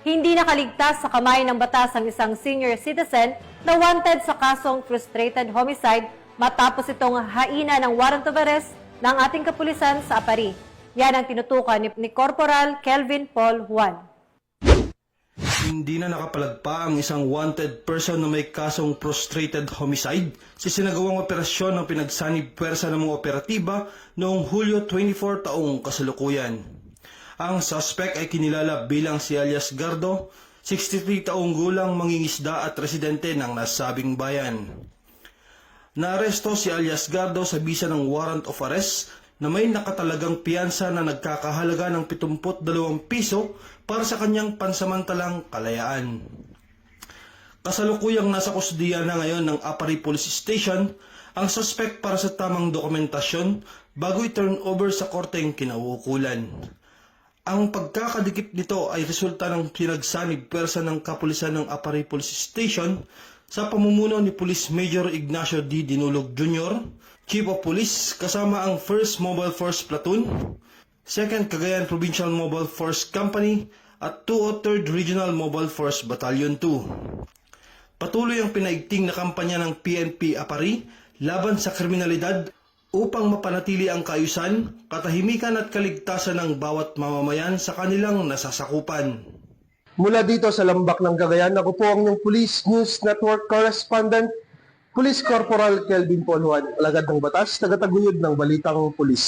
Hindi nakaligtas sa kamay ng batas ang isang senior citizen na wanted sa kasong frustrated homicide matapos itong haina ng warrant of arrest ng ating kapulisan sa Apari. Yan ang tinutukan ni Corporal Kelvin Paul Juan. Hindi na nakapalagpa ang isang wanted person na may kasong frustrated homicide sa sinagawang operasyon ng pinagsanib pwersa ng mga operatiba noong Hulyo 24 taong kasalukuyan. Ang suspect ay kinilala bilang si alias Gardo, 63 taong gulang, mangingisda at residente ng nasabing bayan. Naaresto si alias Gardo sa bisa ng warrant of arrest na may nakatalagang piyansa na nagkakahalaga ng 72 piso para sa kanyang pansamantalang kalayaan. Kasalukuyang nasa kusdiya na ngayon ng Apari Police Station ang suspect para sa tamang dokumentasyon bago i-turn over sa korteng kinauukulan. Ang pagkakadikit nito ay resulta ng pinagsanib pwersa ng kapulisan ng Apari Police Station sa pamumuno ni Police Major Ignacio D. Dinulog Jr., Chief of Police, kasama ang 1st Mobile Force Platoon, 2nd Cagayan Provincial Mobile Force Company at 203rd Regional Mobile Force Battalion 2. Patuloy ang pinaigting na kampanya ng PNP Apari laban sa kriminalidad upang mapanatili ang kaayusan, katahimikan at kaligtasan ng bawat mamamayan sa kanilang nasasakupan. Mula dito sa Lambak ng Cagayan, ako po ang inyong Police News Network Correspondent, Police Corporal Kelvin Paul Juan, alagad ng batas, tagataguyod ng Balitang Pulis.